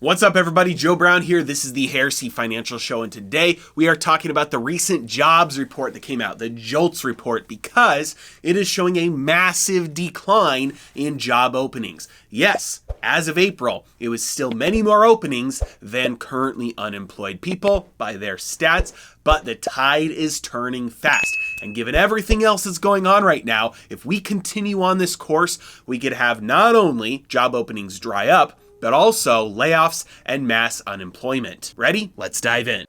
What's up, everybody? Joe Brown here. This is the Heresy Financial Show, and today we are talking about the recent jobs report that came out, the JOLTS report, because it is showing a massive decline in job openings. Yes, as of April, it was still many more openings than currently unemployed people by their stats, but the tide is turning fast. And given everything else that's going on right now, if we continue on this course, we could have not only job openings dry up, but also layoffs and mass unemployment. Ready? Let's dive in.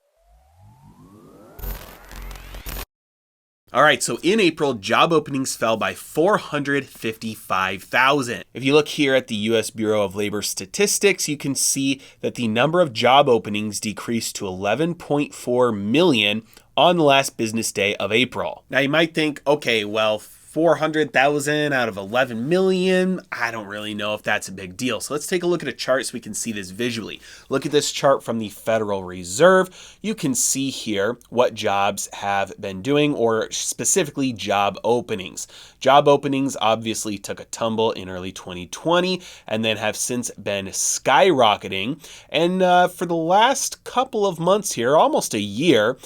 All right, so in April, job openings fell by 455,000. If you look here at the U.S. Bureau of Labor Statistics, you can see that the number of job openings decreased to 11.4 million on the last business day of April. Now you might think, okay, well, 400,000 out of 11 million, I don't really know if that's a big deal. So let's take a look at a chart so we can see this visually. Look at this chart from the Federal Reserve. You can see here what jobs have been doing, or specifically job openings. Job openings obviously took a tumble in early 2020 and then have since been skyrocketing. And for the last couple of months here, almost a year,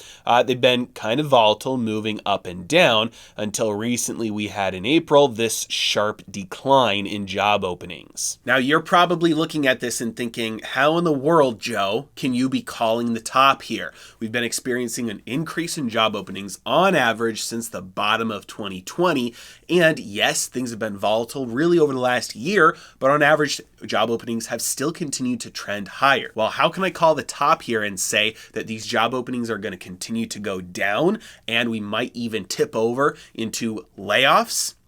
they've been kind of volatile, moving up and down until recently we had in April this sharp decline in job openings. Now you're probably looking at this and thinking, how in the world, Joe, can you be calling the top here? We've been experiencing an increase in job openings on average since the bottom of 2020. And yes, things have been volatile really over the last year, but on average, job openings have still continued to trend higher. Well, how can I call the top here and say that these job openings are going to continue to go down and we might even tip over into layoffs?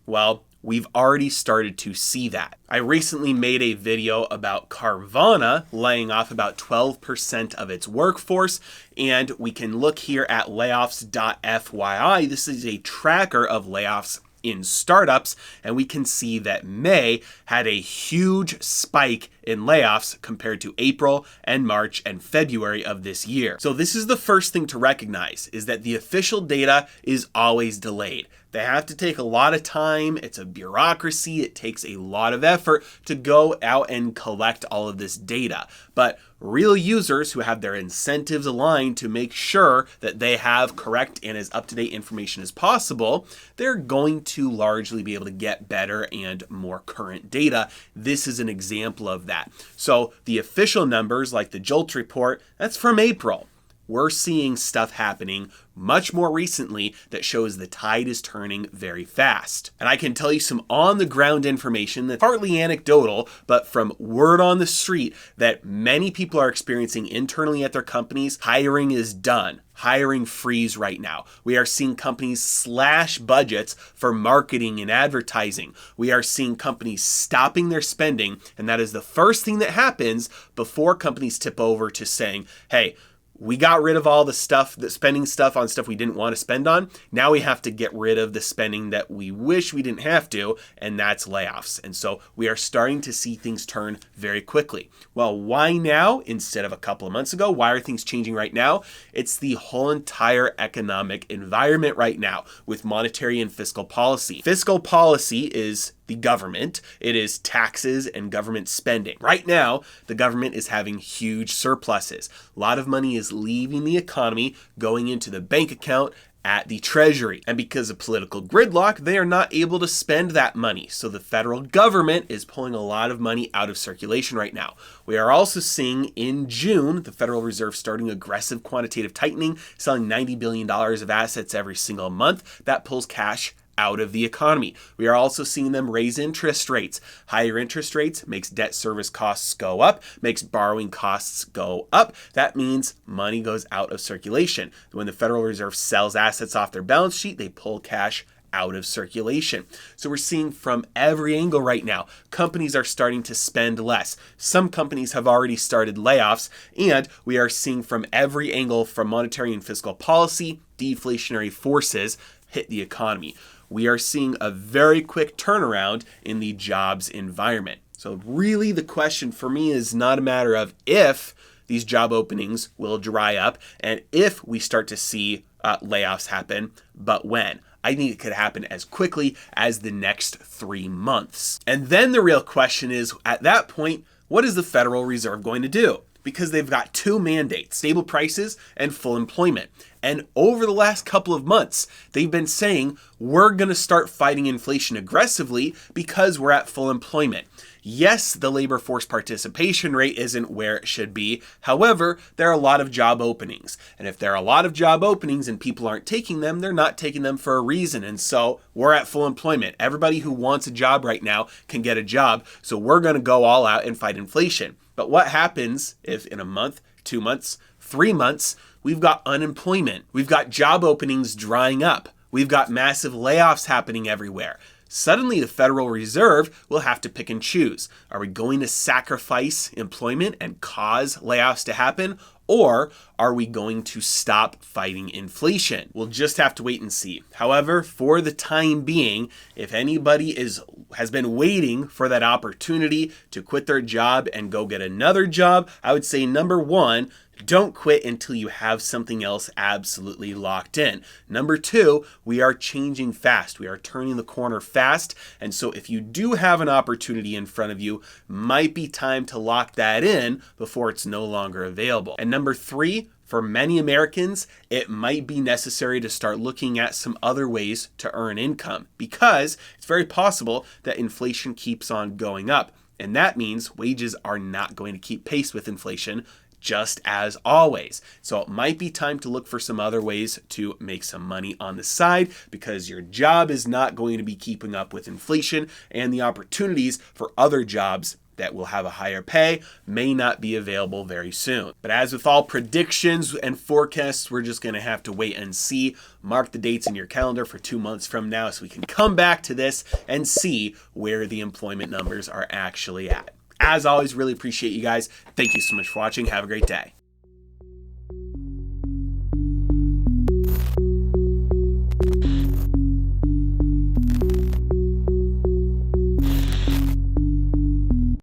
Well, we've already started to see that. I recently made a video about Carvana laying off about 12% of its workforce, and we can look here at layoffs.fyi. This is a tracker of layoffs in startups, and we can see that May had a huge spike in layoffs compared to April and March and February of this year. So this is the first thing to recognize, is that the official data is always delayed. They have to take a lot of time. It's a bureaucracy. It takes a lot of effort to go out and collect all of this data. But real users who have their incentives aligned to make sure that they have correct and as up-to-date information as possible, they're going to largely be able to get better and more current data. This is an example of that. So the official numbers, like the JOLTS report, that's from April. We're seeing stuff happening much more recently that shows the tide is turning very fast. And I can tell you some on-the-ground information that's partly anecdotal, but from word on the street that many people are experiencing internally at their companies. Hiring is done. Hiring freeze right now. We are seeing companies slash budgets for marketing and advertising. We are seeing companies stopping their spending, and that is the first thing that happens before companies tip over to saying, hey, we got rid of all the stuff, the spending stuff on stuff we didn't want to spend on. Now we have to get rid of the spending that we wish we didn't have to, and that's layoffs. And so we are starting to see things turn very quickly. Well, why now instead of a couple of months ago? Why are things changing right now? It's the whole entire economic environment right now with monetary and fiscal policy. Fiscal policy is the government. It is taxes and government spending. Right now, the government is having huge surpluses. A lot of money is leaving the economy, going into the bank account at the Treasury. And because of political gridlock, they are not able to spend that money. So the federal government is pulling a lot of money out of circulation right now. We are also seeing in June, the Federal Reserve starting aggressive quantitative tightening, selling $90 billion of assets every single month. That pulls cash out of the economy. We are also seeing them raise interest rates. Higher interest rates makes debt service costs go up, makes borrowing costs go up. That means money goes out of circulation. When the Federal Reserve sells assets off their balance sheet, they pull cash out of circulation. So we're seeing from every angle right now, companies are starting to spend less. Some companies have already started layoffs, and we are seeing from every angle, from monetary and fiscal policy, deflationary forces hit the economy. We are seeing a very quick turnaround in the jobs environment. So really the question for me is not a matter of if these job openings will dry up and if we start to see layoffs happen, but when. I think it could happen as quickly as the next 3 months. And then the real question is, at that point, What is the Federal Reserve going to do? Because they've got two mandates, stable prices and full employment. And over the last couple of months, they've been saying we're going to start fighting inflation aggressively because we're at full employment. Yes, the labor force participation rate isn't where it should be. However, there are a lot of job openings. And if there are a lot of job openings and people aren't taking them, they're not taking them for a reason. And so we're at full employment. Everybody who wants a job right now can get a job. So we're going to go all out and fight inflation. But what happens if in a month, 2 months, 3 months, we've got unemployment, we've got job openings drying up, we've got massive layoffs happening everywhere? Suddenly the Federal Reserve will have to pick and choose. Are we going to sacrifice employment and cause layoffs to happen? Or are we going to stop fighting inflation? We'll just have to wait and see. However, for the time being, if anybody has been waiting for that opportunity to quit their job and go get another job, I would say number one, don't quit until you have something else absolutely locked in. Number two, we are changing fast. We are turning the corner fast. And so if you do have an opportunity in front of you, might be time to lock that in before it's no longer available. And number three, for many Americans, it might be necessary to start looking at some other ways to earn income because it's very possible that inflation keeps on going up. And that means wages are not going to keep pace with inflation, just as always. So it might be time to look for some other ways to make some money on the side because your job is not going to be keeping up with inflation, and the opportunities for other jobs that will have a higher pay may not be available very soon. But as with all predictions and forecasts, we're just going to have to wait and see. Mark the dates in your calendar for 2 months from now so we can come back to this and see where the employment numbers are actually at. As always, really appreciate you guys. Thank you so much for watching. Have a great day.